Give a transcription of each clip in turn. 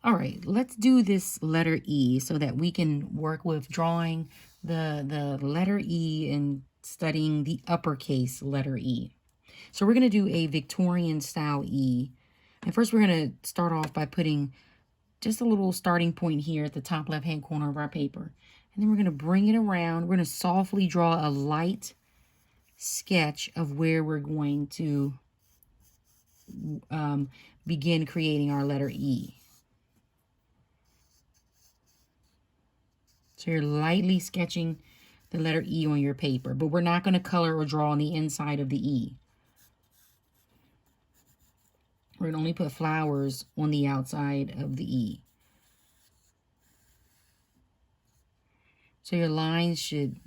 All right, let's do this letter E so that we can work with drawing the letter E and studying the uppercase letter E. So we're going to do a Victorian style E. And first we're going to start off by putting just a little starting point here at the top left-hand corner of our paper. And then we're going to bring it around. We're going to softly draw a light sketch of where we're going to begin creating our letter E. So you're lightly sketching the letter E on your paper, but we're not going to color or draw on the inside of the E. We're going to only put flowers on the outside of the E. So your lines should,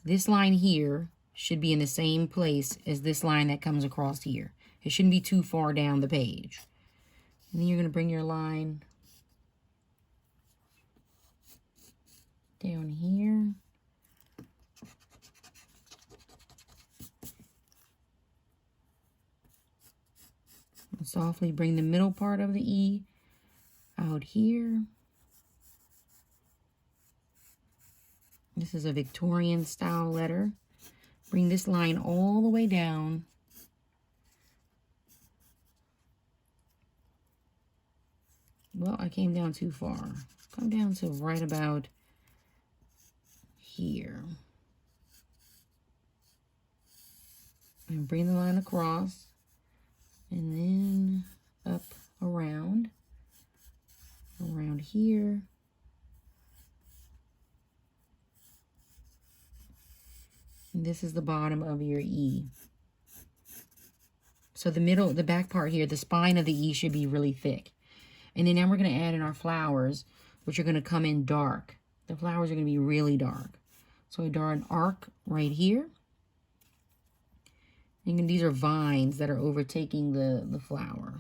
this line here should be in the same place as this line that comes across here. It shouldn't be too far down the page. And then you're going to bring your line down here. And softly bring the middle part of the E out here. This is a Victorian style letter. Bring this line all the way down. Well, I came down too far. Come down to right about here. And bring the line across. And then up around here. And this is the bottom of your E. So the back part here, the spine of the E should be really thick. And then now we're going to add in our flowers, which are going to come in dark. The flowers are going to be really dark. So I draw an arc right here. And these are vines that are overtaking the flower.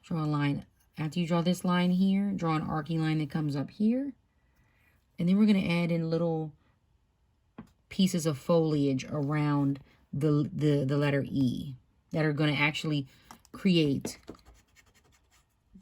Draw a line. After you draw this line here, draw an arcing line that comes up here. And then we're going to add in little pieces of foliage around the letter E that are going to actually create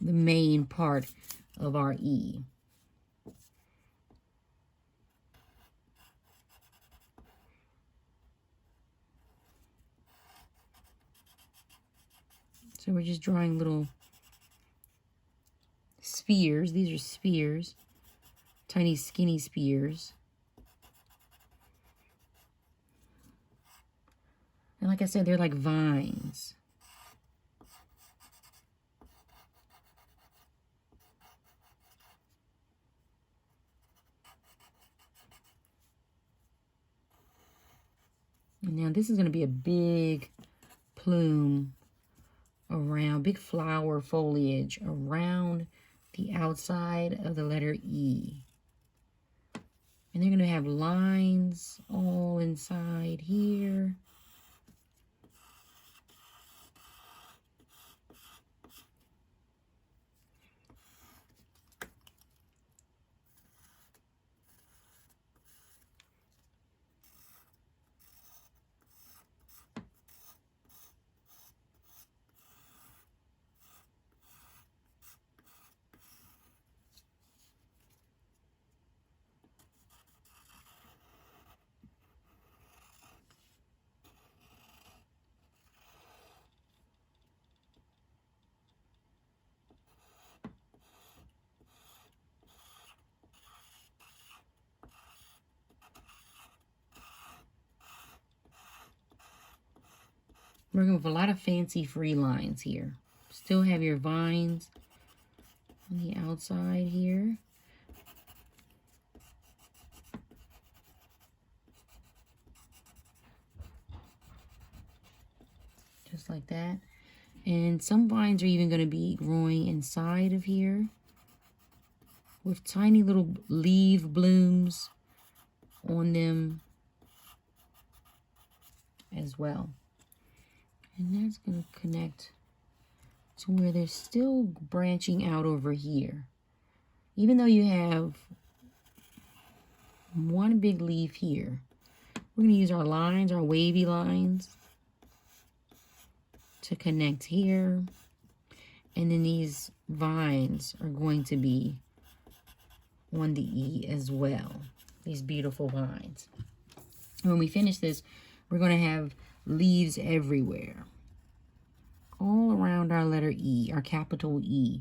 the main part of our E. So we're just drawing little spheres. These are spheres, tiny skinny spheres. And like I said, they're like vines. And now this is going to be a big plume around, big flower foliage around the outside of the letter E. And they're going to have lines all inside here. Working with a lot of fancy free lines here. Still have your vines on the outside here. Just like that. And some vines are even going to be growing inside of here with tiny little leaf blooms on them as well. And that's going to connect to where they're still branching out over here. Even though you have one big leaf here, we're going to use our lines, our wavy lines, to connect here. And then these vines are going to be on the E as well. These beautiful vines. When we finish this, we're going to have leaves everywhere. All around our letter E, our capital E.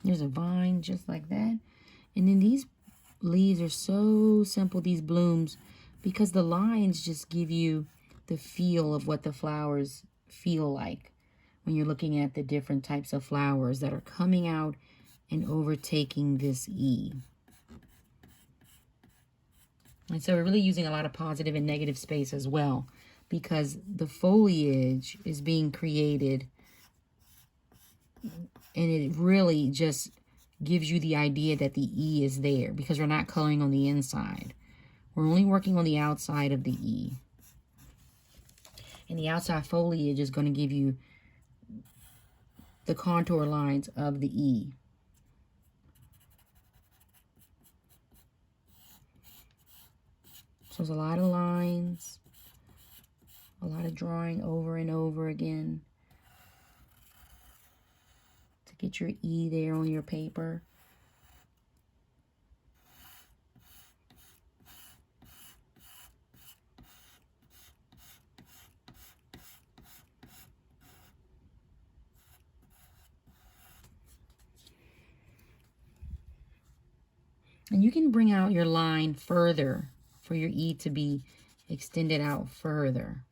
There's a vine just like that. And then these leaves are so simple, these blooms, because the lines just give you the feel of what the flowers feel like when you're looking at the different types of flowers that are coming out and overtaking this E. And so we're really using a lot of positive and negative space as well, because the foliage is being created, and it really just gives you the idea that the E is there, because we're not coloring on the inside. We're only working on the outside of the E. And the outside foliage is going to give you the contour lines of the E. So there's a lot of lines, a lot of drawing over and over again to get your E there on your paper. And you can bring out your line further for your E to be extended out further.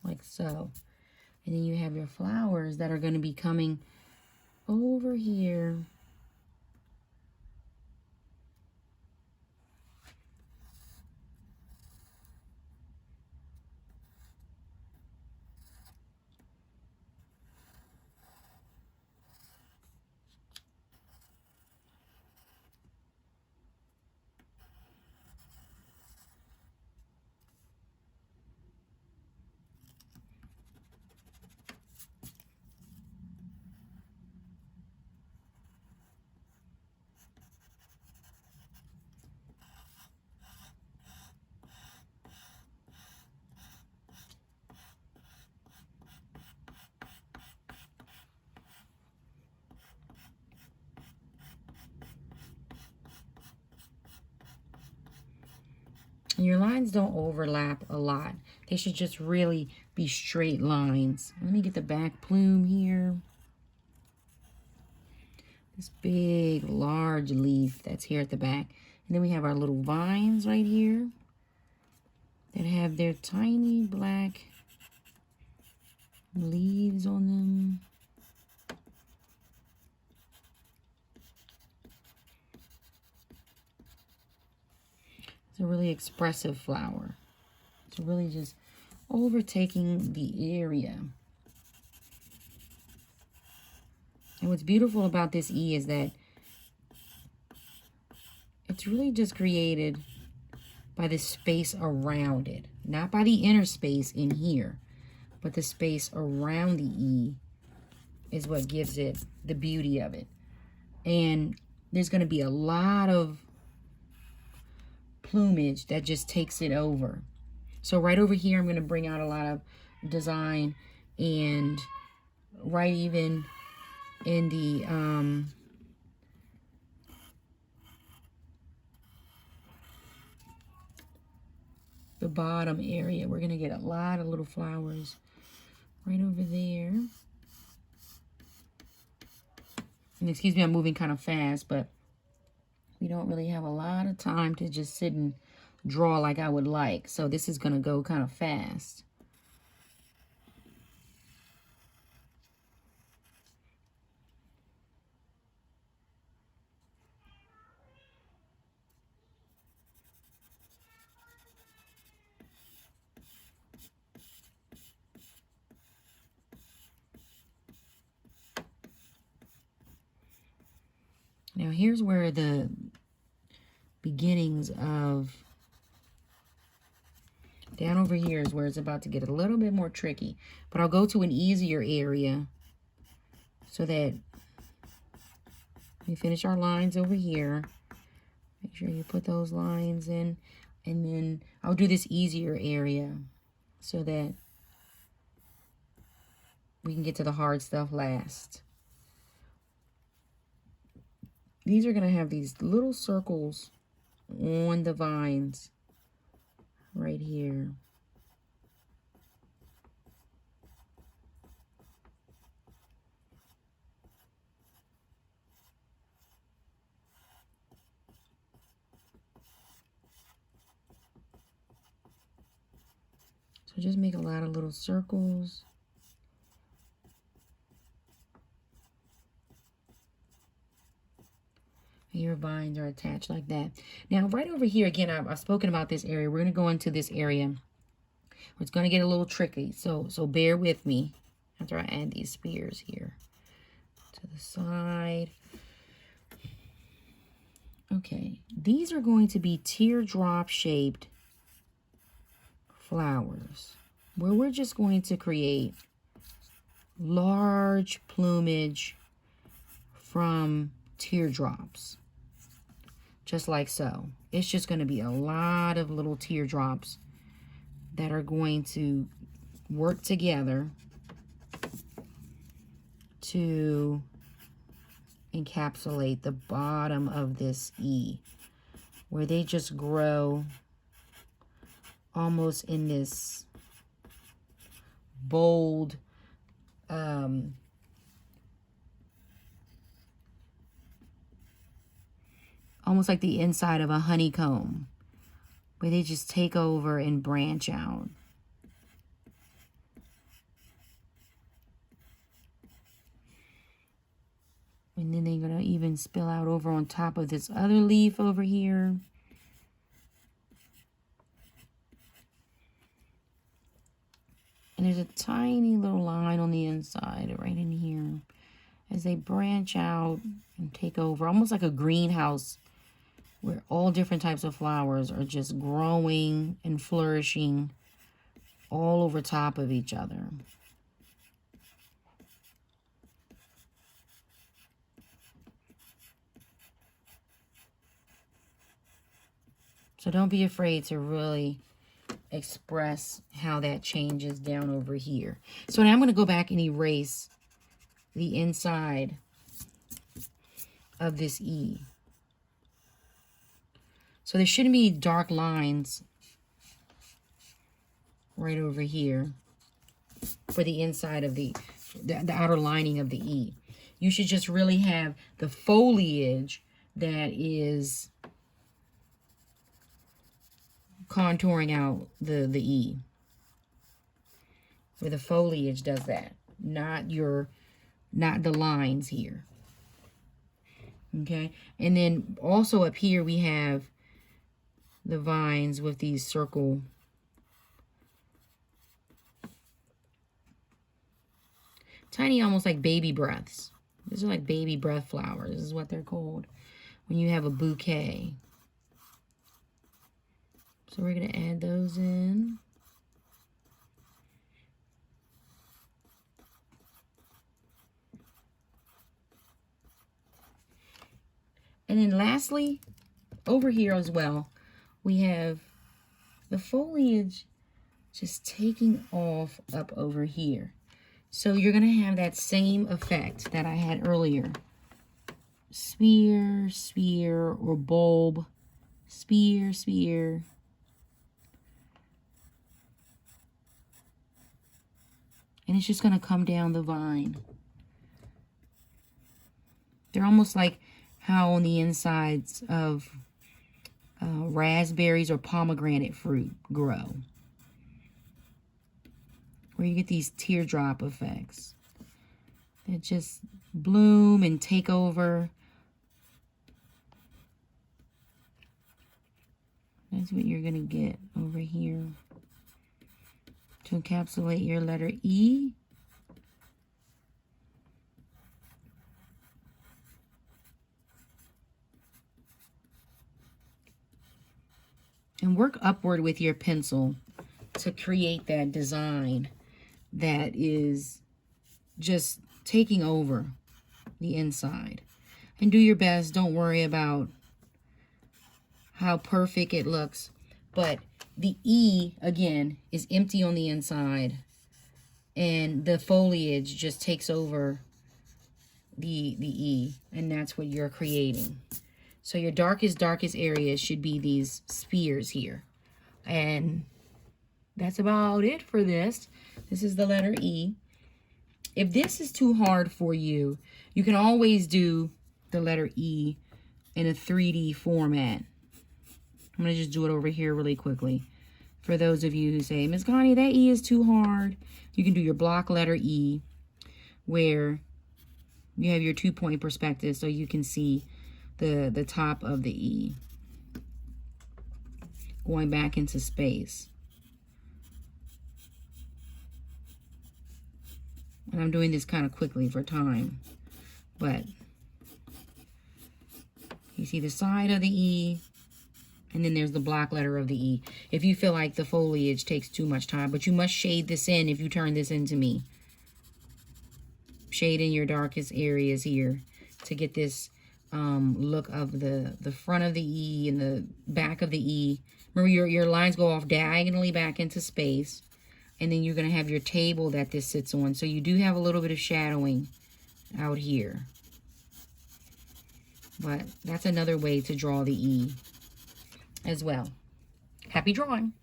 Like so. And then you have your flowers that are going to be coming over here. And your lines don't overlap a lot. They should just really be straight lines. Let me get the back plume here. This big, large leaf that's here at the back. And then we have our little vines right here that have their tiny black leaves on them. It's a really expressive flower. It's really just overtaking the area. And what's beautiful about this E is that it's really just created by the space around it. Not by the inner space in here, but the space around the E is what gives it the beauty of it. And there's going to be a lot of plumage that just takes it over. So right over here, I'm going to bring out a lot of design, and right even in the bottom area, we're going to get a lot of little flowers right over there. And excuse me, I'm moving kind of fast, but we don't really have a lot of time to just sit and draw like I would like. So this is going to go kind of fast. Now here's where the beginnings of, down over here is where it's about to get a little bit more tricky. But I'll go to an easier area so that we finish our lines over here. Make sure you put those lines in. And then I'll do this easier area so that we can get to the hard stuff last. These are going to have these little circles on the vines right here. So just make a lot of little circles. Your vines are attached like that. Now, right over here, again, I've spoken about this area. We're going to go into this area. It's going to get a little tricky, so bear with me after I add these spears here to the side. Okay, these are going to be teardrop-shaped flowers where we're just going to create large plumage from teardrops. Just like so. It's just going to be a lot of little teardrops that are going to work together to encapsulate the bottom of this E, where they just grow almost in this bold, almost like the inside of a honeycomb, where they just take over and branch out. And then they're going to even spill out over on top of this other leaf over here. And there's a tiny little line on the inside right in here as they branch out and take over, almost like a greenhouse where all different types of flowers are just growing and flourishing all over top of each other. So don't be afraid to really express how that changes down over here. So now I'm going to go back and erase the inside of this E. So there shouldn't be dark lines right over here for the inside of the outer lining of the E. You should just really have the foliage that is contouring out the E. Where the foliage does that, not the lines here. Okay, and then also up here we have the vines with these circle tiny, almost like baby breaths. These are like baby breath flowers. This is what they're called when you have a bouquet. So we're going to add those in. And then lastly, over here as well, we have the foliage just taking off up over here. So you're going to have that same effect that I had earlier. Sphere, sphere, or bulb. Sphere, sphere. And it's just going to come down the vine. They're almost like how on the insides of raspberries or pomegranate fruit grow, where you get these teardrop effects that just bloom and take over. That's what you're going to get over here to encapsulate your letter E. And work upward with your pencil to create that design that is just taking over the inside. And do your best. Don't worry about how perfect it looks. But the E, again, is empty on the inside. And the foliage just takes over the E. And that's what you're creating. So your darkest areas should be these spheres here. And that's about it for this. This is the letter E. If this is too hard for you, you can always do the letter E in a 3D format. I'm going to just do it over here really quickly. For those of you who say, Miss Connie, that E is too hard, you can do your block letter E, where you have your 2-point perspective so you can see the top of the E going back into space. And I'm doing this kind of quickly for time, but you see the side of the E, and then there's the block letter of the E. If you feel like the foliage takes too much time, but you must shade this in if you turn this into me. Shade in your darkest areas here to get this look of the front of the E and the back of the E. Remember, your lines go off diagonally back into space, and then you're going to have your table that this sits on. So you do have a little bit of shadowing out here. But that's another way to draw the E as well. Happy drawing!